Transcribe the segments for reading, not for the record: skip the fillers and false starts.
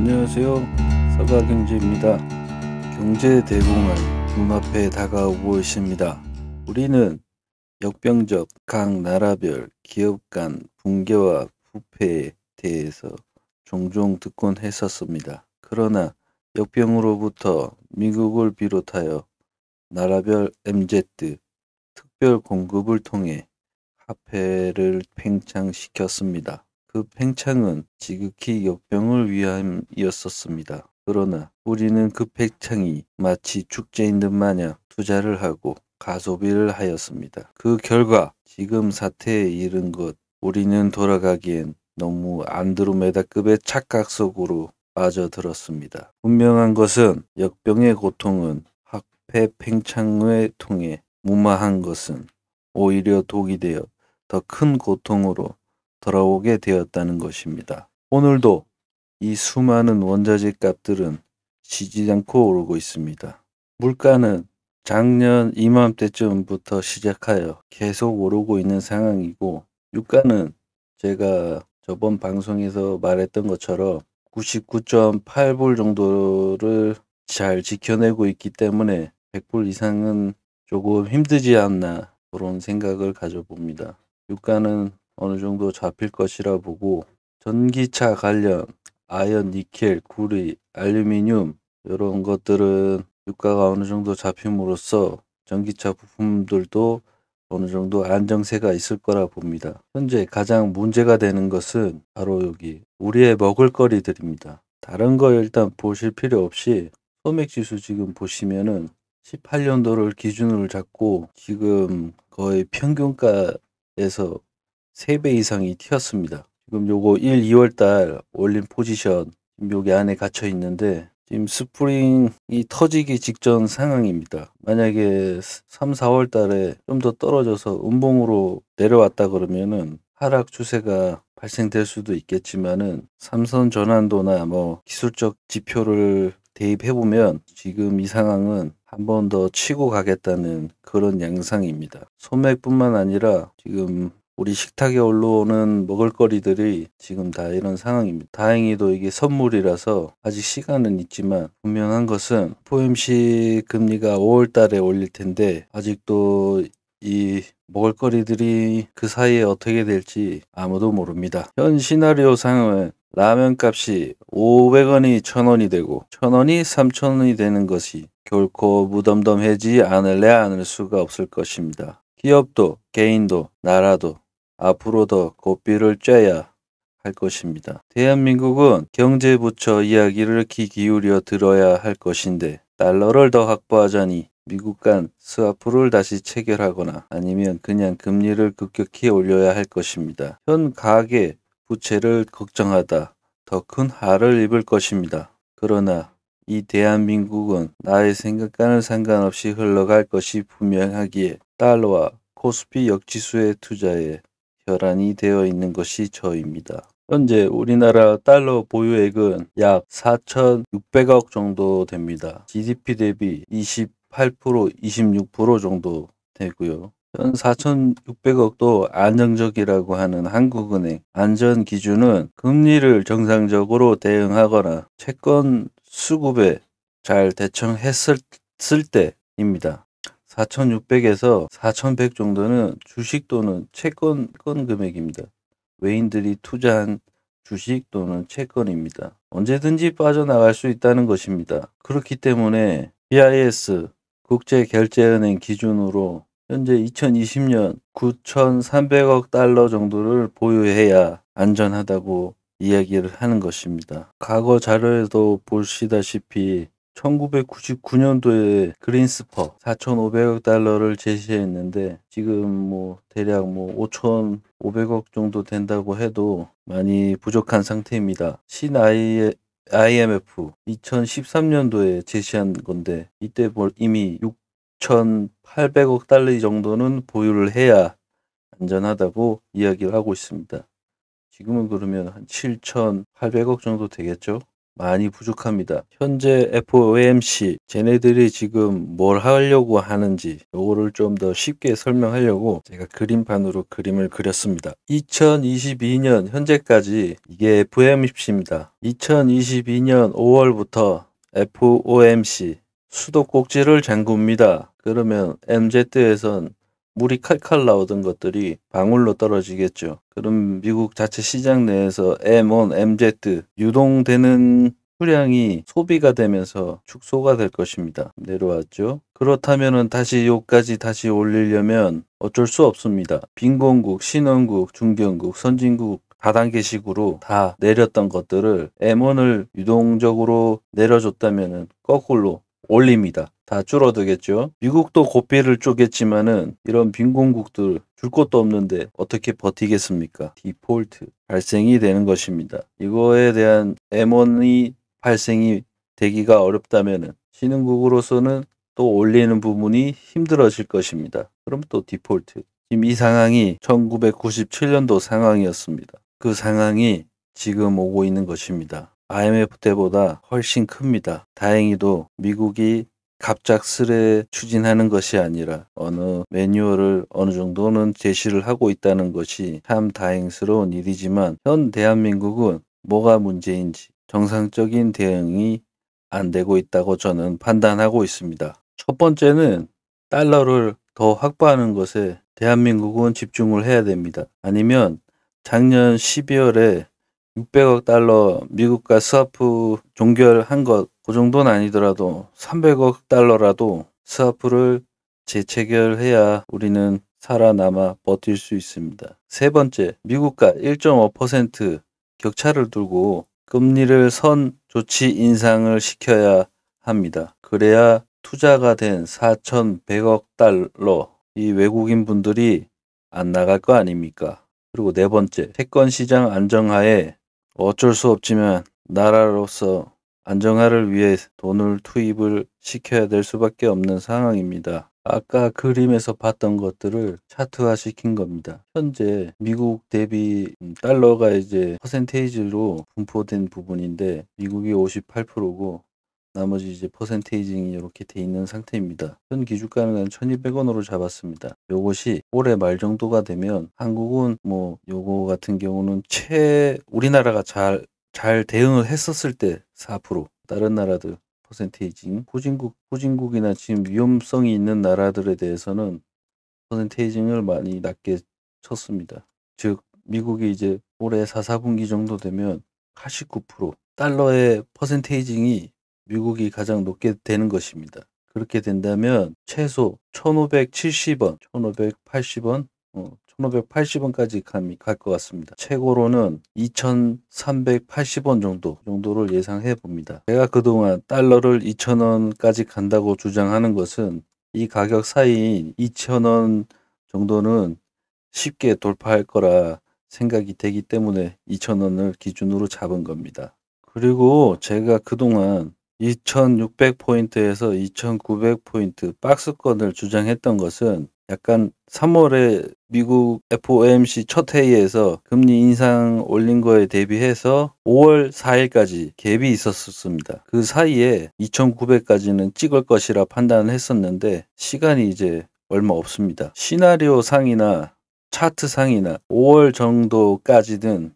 안녕하세요. 서가경제입니다. 경제대공황 눈앞에 다가오고 있습니다. 우리는 역병적 각 나라별 기업 간 붕괴와 부패에 대해서 종종 듣곤 했었습니다. 그러나 역병으로부터 미국을 비롯하여 나라별 MZ 특별 공급을 통해 화폐를 팽창시켰습니다. 그 팽창은 지극히 역병을 위함이었었습니다. 그러나 우리는 그 팽창이 마치 축제인 듯 마냥 투자를 하고 가소비를 하였습니다. 그 결과 지금 사태에 이른 것, 우리는 돌아가기엔 너무 안드로메다급의 착각 속으로 빠져들었습니다. 분명한 것은 역병의 고통은 화폐 팽창을 통해 무마한 것은 오히려 독이 되어 더 큰 고통으로 돌아오게 되었다는 것입니다. 오늘도 이 수많은 원자재 값들은 쉬지 않고 오르고 있습니다. 물가는 작년 이맘때쯤부터 시작하여 계속 오르고 있는 상황이고, 유가는 제가 저번 방송에서 말했던 것처럼 99.8불 정도를 잘 지켜내고 있기 때문에 100불 이상은 조금 힘들지 않나 그런 생각을 가져봅니다. 유가는 어느 정도 잡힐 것이라 보고, 전기차 관련 아연, 니켈, 구리, 알루미늄 이런 것들은 유가가 어느 정도 잡힘으로써 전기차 부품들도 어느 정도 안정세가 있을 거라 봅니다. 현재 가장 문제가 되는 것은 바로 여기 우리의 먹을거리들입니다. 다른 거 일단 보실 필요 없이 소맥지수 지금 보시면은 18년도를 기준으로 잡고 지금 거의 평균가에서 3배 이상이 튀었습니다. 지금 요거 1, 2월달 올린 포지션 여기 안에 갇혀 있는데, 지금 스프링이 터지기 직전 상황입니다. 만약에 3, 4월 달에 좀 더 떨어져서 음봉으로 내려왔다 그러면은 하락 추세가 발생될 수도 있겠지만은, 삼선 전환도나 뭐 기술적 지표를 대입해 보면 지금 이 상황은 한 번 더 치고 가겠다는 그런 양상입니다. 소맥뿐만 아니라 지금 우리 식탁에 올라오는 먹을거리들이 지금 다 이런 상황입니다. 다행히도 이게 선물이라서 아직 시간은 있지만, 분명한 것은 FOMC 금리가 5월 달에 올릴 텐데 아직도 이 먹을거리들이 그 사이에 어떻게 될지 아무도 모릅니다. 현 시나리오 상은 라면 값이 500원이 1000원이 되고 1000원이 3000원이 되는 것이 결코 무덤덤해지지 않을 수가 없을 것입니다. 기업도 개인도 나라도 앞으로 더 고삐를 쬐야 할 것입니다. 대한민국은 경제부처 이야기를 귀 기울여 들어야 할 것인데, 달러를 더 확보하자니 미국 간 스와프를 다시 체결하거나 아니면 그냥 금리를 급격히 올려야 할 것입니다. 현 가계 부채를 걱정하다 더 큰 하를 입을 것입니다. 그러나 이 대한민국은 나의 생각과는 상관없이 흘러갈 것이 분명하기에 달러와 코스피 역지수의 투자에 혈안이 되어 있는 것이 저입니다. 현재 우리나라 달러 보유액은 약 4,600억 정도 됩니다. GDP 대비 28%, 26% 정도 되고요. 현 4,600억도 안정적이라고 하는 한국은행 안전 기준은 금리를 정상적으로 대응하거나 채권 수급에 잘 대처했을 때입니다. 4,600에서 4,100 정도는 주식 또는 채권 금액입니다. 외인들이 투자한 주식 또는 채권입니다. 언제든지 빠져나갈 수 있다는 것입니다. 그렇기 때문에 BIS 국제결제은행 기준으로 현재 2020년 9,300억 달러 정도를 보유해야 안전하다고 이야기를 하는 것입니다. 과거 자료에도 보시다시피 1999년도에 그린스퍼 4,500억 달러를 제시했는데, 지금 뭐 대략 뭐 5,500억 정도 된다고 해도 많이 부족한 상태입니다. IMF 2013년도에 제시한 건데, 이때 이미 6,800억 달러 정도는 보유를 해야 안전하다고 이야기를 하고 있습니다. 지금은 그러면 한 7,800억 정도 되겠죠? 많이 부족합니다. 현재 FOMC 쟤네들이 지금 뭘 하려고 하는지 요거를 좀 더 쉽게 설명하려고 제가 그림판으로 그림을 그렸습니다. 2022년 현재까지 이게 FOMC입니다. 2022년 5월부터 FOMC 수도꼭지를 잠굽니다. 그러면 MZ에선 물이 칼칼 나오던 것들이 방울로 떨어지겠죠. 그럼 미국 자체 시장 내에서 M1, MZ 유동되는 수량이 소비가 되면서 축소가 될 것입니다. 내려왔죠. 그렇다면은 다시 요까지 다시 올리려면 어쩔 수 없습니다. 빈곤국, 신흥국, 중견국, 선진국 다단계식으로 다 내렸던 것들을 M1을 유동적으로 내려줬다면은 거꾸로 올립니다. 다 줄어들겠죠. 미국도 고삐를 쪼겠지만은 이런 빈곤국들 줄 것도 없는데 어떻게 버티겠습니까? 디폴트 발생이 되는 것입니다. 이거에 대한 M1이 발생이 되기가 어렵다면은 신흥국으로서는 또 올리는 부분이 힘들어질 것입니다. 그럼 또 디폴트. 지금 이 상황이 1997년도 상황이었습니다. 그 상황이 지금 오고 있는 것입니다. IMF 때보다 훨씬 큽니다. 다행히도 미국이 갑작스레 추진하는 것이 아니라 어느 매뉴얼을 어느 정도는 제시를 하고 있다는 것이 참 다행스러운 일이지만 현 대한민국은 뭐가 문제인지 정상적인 대응이 안 되고 있다고 저는 판단하고 있습니다. 첫 번째는 달러를 더 확보하는 것에 대한민국은 집중을 해야 됩니다. 아니면 작년 12월에 600억 달러 미국과 스와프 종결한 것, 그 정도는 아니더라도 300억 달러라도 스와프를 재체결해야 우리는 살아남아 버틸 수 있습니다. 세 번째, 미국과 1.5% 격차를 두고 금리를 선 조치 인상을 시켜야 합니다. 그래야 투자가 된 4,100억 달러, 이 외국인 분들이 안 나갈 거 아닙니까? 그리고 네 번째, 채권 시장 안정화에 어쩔 수 없지만 나라로서 안정화를 위해 돈을 투입을 시켜야 될 수밖에 없는 상황입니다. 아까 그림에서 봤던 것들을 차트화 시킨 겁니다. 현재 미국 대비 달러가 이제 퍼센테이지로 분포된 부분인데 미국이 58%고 나머지 이제 퍼센테이징이 이렇게 돼 있는 상태입니다. 현 기준가는 1200원으로 잡았습니다. 요것이 올해 말 정도가 되면 한국은 뭐 요거 같은 경우는 우리나라가 잘 대응을 했었을 때 4%, 다른 나라들 퍼센테이징, 후진국이나 지금 위험성이 있는 나라들에 대해서는 퍼센테이징을 많이 낮게 쳤습니다. 즉 미국이 이제 올해 4, 4분기 정도 되면 89%, 달러의 퍼센테이징이 미국이 가장 높게 되는 것입니다. 그렇게 된다면 최소 1570원, 1580원, 1580원까지 갈 것 같습니다. 최고로는 2380원 정도를 예상해 봅니다. 제가 그동안 달러를 2000원까지 간다고 주장하는 것은 이 가격 사이인 2000원 정도는 쉽게 돌파할 거라 생각이 되기 때문에 2000원을 기준으로 잡은 겁니다. 그리고 제가 그동안 2600포인트에서 2900포인트 박스권을 주장했던 것은 약간 3월에 미국 FOMC 첫 회의에서 금리 인상 올린 거에 대비해서 5월 4일까지 갭이 있었습니다. 그 사이에 2900까지는 찍을 것이라 판단을 했었는데 시간이 이제 얼마 없습니다. 시나리오 상이나 차트 상이나 5월 정도까지는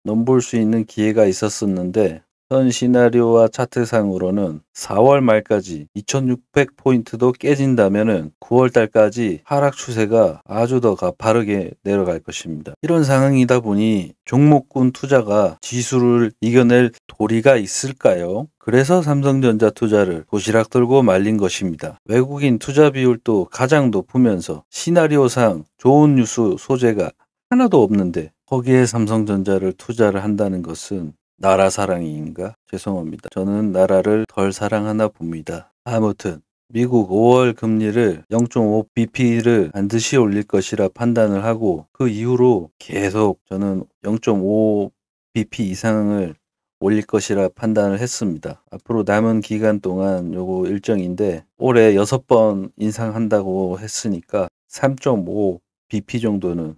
넘볼 수 있는 기회가 있었었는데 현 시나리오와 차트상으로는 4월 말까지 2600포인트도 깨진다면은 9월 달까지 하락 추세가 아주 더 가파르게 내려갈 것입니다. 이런 상황이다 보니 종목군 투자가 지수를 이겨낼 도리가 있을까요? 그래서 삼성전자 투자를 도시락 들고 말린 것입니다. 외국인 투자 비율도 가장 높으면서 시나리오상 좋은 뉴스 소재가 하나도 없는데 거기에 삼성전자를 투자를 한다는 것은 나라 사랑인가? 죄송합니다. 저는 나라를 덜 사랑하나 봅니다. 아무튼 미국 5월 금리를 0.5bp를 반드시 올릴 것이라 판단을 하고 그 이후로 계속 저는 0.5bp 이상을 올릴 것이라 판단을 했습니다. 앞으로 남은 기간 동안 요거 일정인데 올해 6번 인상한다고 했으니까 3.5bp 정도는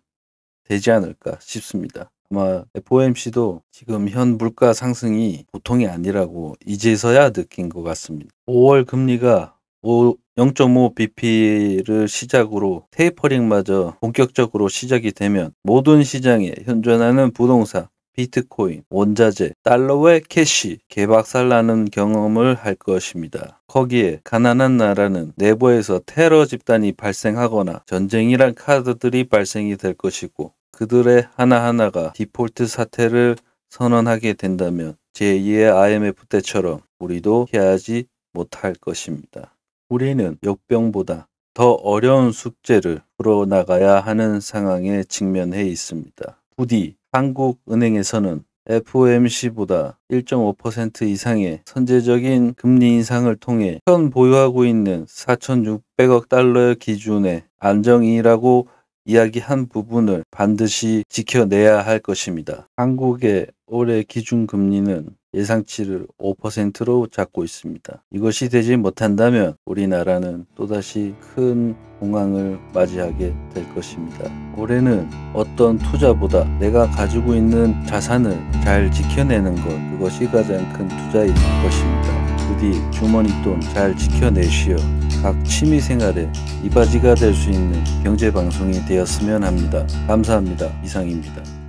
되지 않을까 싶습니다. 아마 FOMC도 지금 현 물가 상승이 보통이 아니라고 이제서야 느낀 것 같습니다. 5월 금리가 0.5bp를 시작으로 테이퍼링마저 본격적으로 시작이 되면 모든 시장에 현존하는 부동산, 비트코인, 원자재, 달러의 캐시 개박살나는 경험을 할 것입니다. 거기에 가난한 나라는 내부에서 테러 집단이 발생하거나 전쟁이란 카드들이 발생이 될 것이고 그들의 하나하나가 디폴트 사태를 선언하게 된다면 제2의 IMF 때처럼 우리도 피하지 못할 것입니다. 우리는 역병보다 더 어려운 숙제를 풀어나가야 하는 상황에 직면해 있습니다. 부디 한국은행에서는 FOMC보다 1.5% 이상의 선제적인 금리 인상을 통해 현 보유하고 있는 4,600억 달러의 기준의 안정이라고 이야기한 부분을 반드시 지켜내야 할 것입니다. 한국의 올해 기준금리는 예상치를 5%로 잡고 있습니다. 이것이 되지 못한다면 우리나라는 또다시 큰 공황을 맞이하게 될 것입니다. 올해는 어떤 투자보다 내가 가지고 있는 자산을 잘 지켜내는 것, 그것이 가장 큰 투자일 것입니다. 부디 주머니 돈 잘 지켜내시어 각 취미생활에 이바지가 될 수 있는 경제방송이 되었으면 합니다. 감사합니다. 이상입니다.